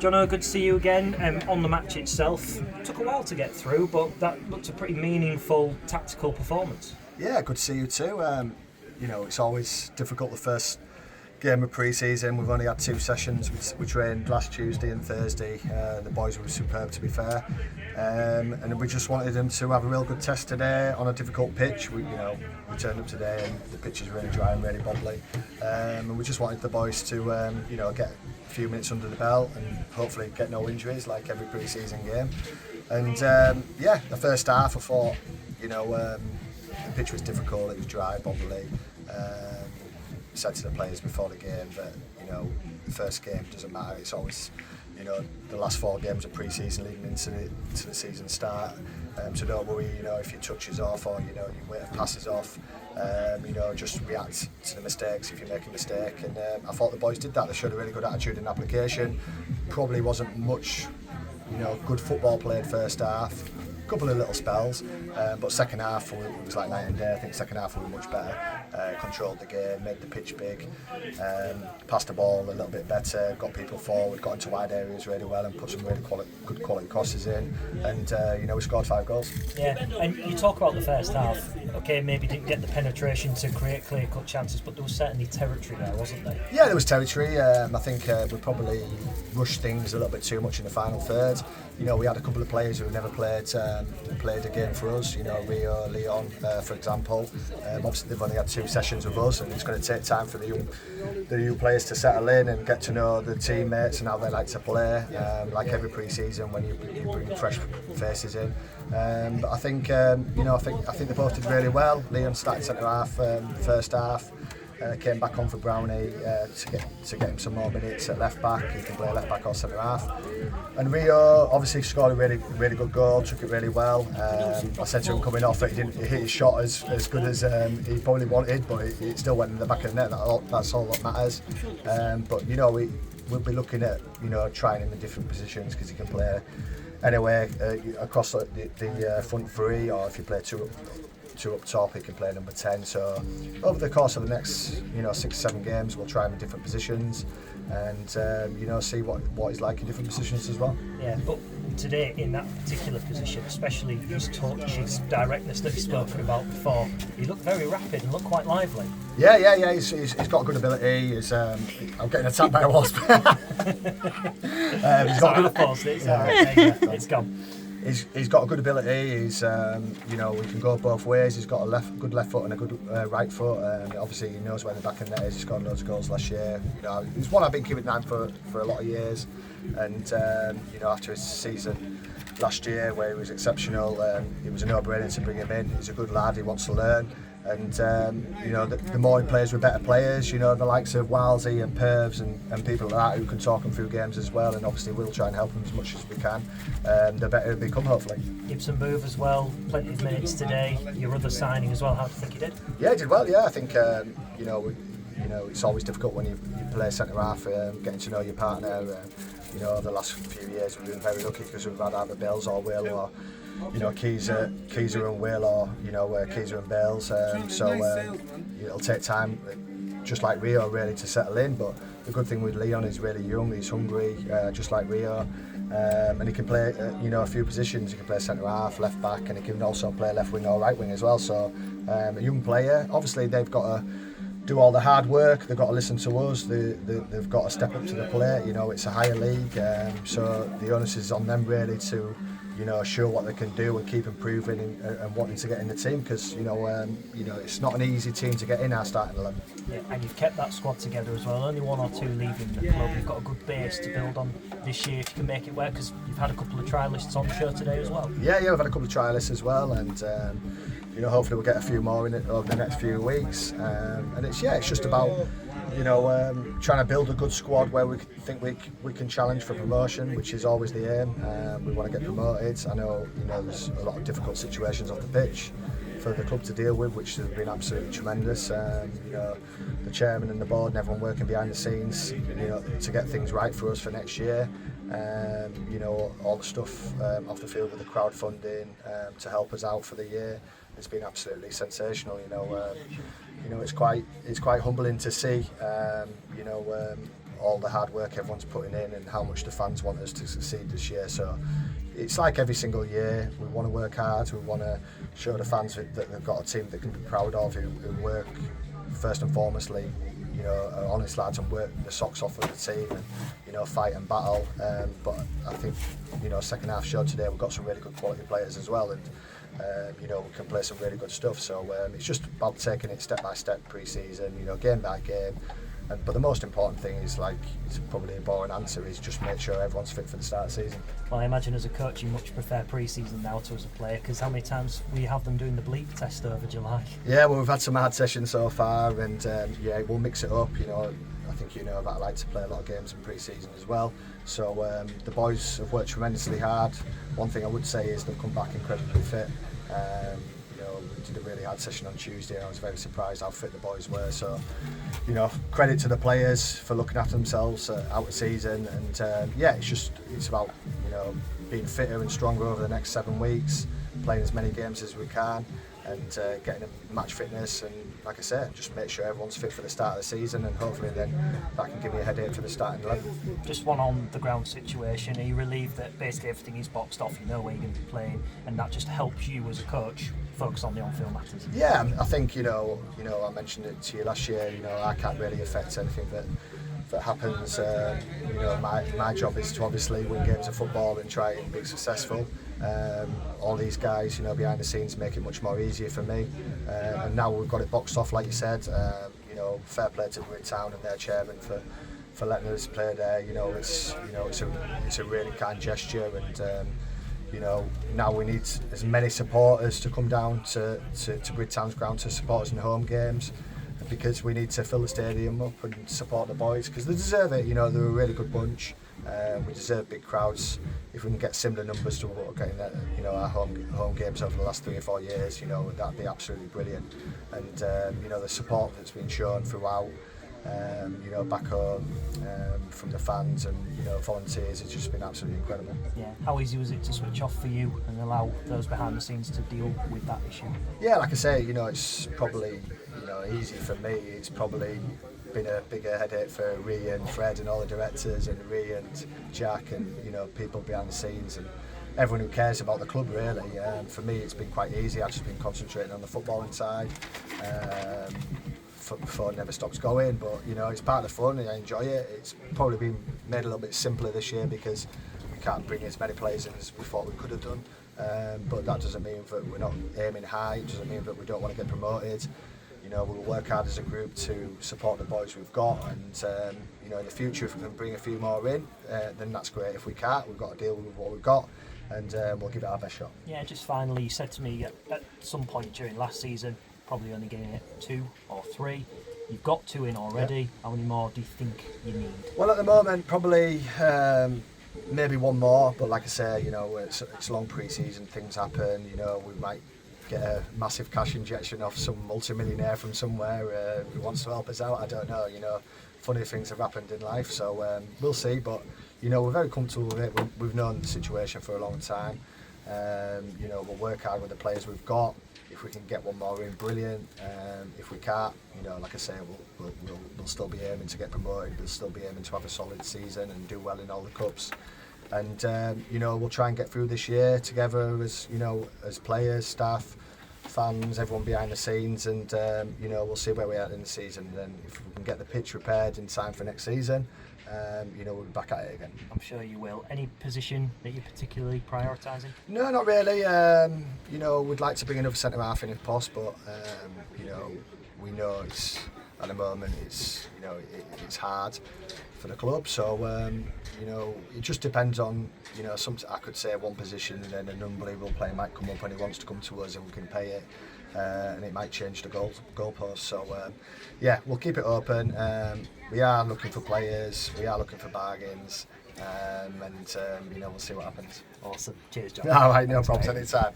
Jono, good to see you again. On the match itself, took a while to get through, but that looked a pretty meaningful tactical performance. Yeah, good to see you too. It's always difficult the first game of pre-season. We've only had 2 sessions. We trained last Tuesday and Thursday. The boys were superb, to be fair, and we just wanted them to have a real good test today on a difficult pitch. We turned up today and the pitch is really dry and really bubbly, and we just wanted the boys to get a few minutes under the belt and hopefully get no injuries like every pre-season game. And the first half I thought the pitch was difficult. It was dry, bubbly. Said to the players before the game that the first game doesn't matter. It's always the last 4 games of pre-season leading into the season start. So don't worry, if your touch is off or your weight of passes off. Just react to the mistakes if you make a mistake. And I thought the boys did that. They showed a really good attitude and application. Probably wasn't much good football played first half. Couple of little spells, but second half it was like night and day. I think second half we were much better, controlled the game, made the pitch big, passed the ball a little bit better, got people forward, got into wide areas really well and put some really good quality crosses in, and we scored 5 goals. Yeah, and you talk about the first half, okay, maybe didn't get the penetration to create clear-cut chances, but there was certainly territory there, wasn't there? Yeah, there was territory. I think we probably rushed things a little bit too much in the final third. We had a couple of players who never played a game for us. Rio, Leon, for example. Obviously, they've only had 2 sessions with us, and it's going to take time for the young players to settle in and get to know the teammates and how they like to play. Like every pre-season, when you bring fresh faces in. But I think they both did really well. Leon started centre half, first half. Came back on for Brownie to get him some more minutes at left back. He can play left back or centre half. And Rio obviously scored a really good goal, took it really well. I said to him coming off that he didn't hit his shot as good as he probably wanted, but it still went in the back of the net. That's all that matters. But we'll be looking at trying him in different positions because he can play anywhere across the front 3, or if you play 2 up top, he can play number 10. So over the course of the next 6-7 games, we'll try him in different positions and see what he's like in different positions as well. Yeah, but today in that particular position, especially his touch, his directness that you've spoken about before, he looked very rapid and looked quite lively. Yeah. He's got good ability. I'm getting attacked by a wasp. It's gone. He's got a good ability. He can go both ways. He's got a good left foot and a good right foot. Obviously, he knows where the back of the net is. He scored loads of goals last year. He's one I've been keeping an eye on for a lot of years. And after his season last year, where he was exceptional, it was a no-brainer to bring him in. He's a good lad. He wants to learn. And the more he plays with better players, the likes of Walsey and Pervs and people like that who can talk him through games as well, and obviously we'll try and help him as much as we can. The better he'll become, hopefully. Gibson Booth as well, plenty of minutes today. Your other signing as well, how do you think he did? Yeah, he did well. Yeah, I think it's always difficult when you play centre half, getting to know your partner. The last few years we've been very lucky because we've had either Bales or Will, or Keezer and Will, or Keezer and Bales. It'll take time, just like Rio, really, to settle in. But the good thing with Leon is really young. He's hungry, just like Rio, and he can play a few positions. He can play centre half, left back, and he can also play left wing or right wing as well. So a young player. Obviously, they've got to do all the hard work. They've got to listen to us. They've got to step up to the plate. It's a higher league, so the onus is on them really to show what they can do and keep improving and wanting to get in the team, because it's not an easy team to get in our starting 11. Yeah, and you've kept that squad together as well. Only 1 or 2 leaving the club. You've got a good base to build on this year if you can make it work, because you've had a couple of trialists on the show today as well. Yeah, we've had a couple of trialists as well, and hopefully we'll get a few more in it over the next few weeks. And it's just about trying to build a good squad where we think we can challenge for promotion, which is always the aim. We want to get promoted. I know there's a lot of difficult situations off the pitch for the club to deal with, which has been absolutely tremendous. The chairman and the board and everyone working behind the scenes, to get things right for us for next year. All the stuff off the field with the crowdfunding to help us out for the year. It's been absolutely sensational. It's quite humbling to see. all the hard work everyone's putting in and how much the fans want us to succeed this year. So it's like every single year, we want to work hard, we want to show the fans that they've got a team they can be proud of, who work first and foremostly, are honest lads and work their socks off with the team and, fight and battle. But I think, second half show today, we've got some really good quality players as well, and we can play some really good stuff. So it's just about taking it step by step pre-season, game by game. But the most important thing is, it's probably a boring answer, is just make sure everyone's fit for the start of the season. Well, I imagine as a coach you much prefer pre-season now to as a player, because how many times we have them doing the bleep test over July? Yeah, well, we've had some hard sessions so far, and we'll mix it up. I think that I like to play a lot of games in pre-season as well. So the boys have worked tremendously hard. One thing I would say is they've come back incredibly fit. We did a really hard session on Tuesday, and I was very surprised how fit the boys were. So, credit to the players for looking after themselves out of season. And it's about being fitter and stronger over the next 7 weeks, playing as many games as we can, and getting a match fitness. And like I said, just make sure everyone's fit for the start of the season, and hopefully then that can give me a headache for the starting 11. Just one on the ground situation. Are you relieved that basically everything is boxed off? You know where you're going to be playing, and that just helps you as a coach focus on the on-field matters? Yeah, I think I mentioned it to you last year. I can't really affect anything that happens. My job is to obviously win games of football and try and be successful. All these guys, behind the scenes, make it much more easier for me. And now we've got it boxed off, like you said. Fair play to Selby Town and their chairman for letting us play there. It's a really kind gesture, and now we need as many supporters to come down to Selby Town's ground to support us in home games, because we need to fill the stadium up and support the boys, because they deserve it. They're a really good bunch. We deserve big crowds. If we can get similar numbers to what we're getting at, our home games over the last 3 or 4 years, that'd be absolutely brilliant. And the support that's been shown throughout, back home, from the fans and volunteers, has just been absolutely incredible. Yeah. How easy was it to switch off for you and allow those behind the scenes to deal with that issue? Yeah, like I say, it's probably easy for me. It's probably been a bigger headache for Ree and Fred and all the directors, and Ree and Jack, and people behind the scenes and everyone who cares about the club, really. For me, it's been quite easy. I've just been concentrating on the footballing side. Football never stops going, but it's part of the fun and I enjoy it. It's probably been made a little bit simpler this year because we can't bring as many players in as we thought we could have done. But that doesn't mean that we're not aiming high. It doesn't mean that we don't want to get promoted. We'll work hard as a group to support the boys we've got, and in the future, if we can bring a few more in, then that's great. If we can't, we've got to deal with what we've got, and we'll give it our best shot. Yeah, just finally, you said to me at some point during last season, probably only getting it 2 or 3. You've got 2 in already. Yeah. How many more do you think you need? Well, at the moment, probably maybe 1 more. But like I say, it's a long pre-season. Things happen. We might get a massive cash injection off some multi-millionaire from somewhere who wants to help us out. I don't know. Funny things have happened in life, so we'll see. But we're very comfortable with it. We've known the situation for a long time. We'll work hard with the players we've got. If we can get 1 more in, brilliant. If we can't, like I say, we'll still be aiming to get promoted. We'll still be aiming to have a solid season and do well in all the cups. And we'll try and get through this year together as players, staff, fans, everyone behind the scenes, and we'll see where we're at in the season. And then if we can get the pitch repaired in time for next season, we'll be back at it again. I'm sure you will. Any position that you're particularly prioritising? No, not really. We'd like to bring another centre half in if possible, but we know it's at the moment it's hard for the club. So it just depends on I could say 1 position, and then an unbelievable player might come up and he wants to come to us and we can pay it. And it might change the goalpost. So we'll keep it open. We are looking for players. We are looking for bargains, and we'll see what happens. Awesome. Cheers, John. All right, no problems. Anytime.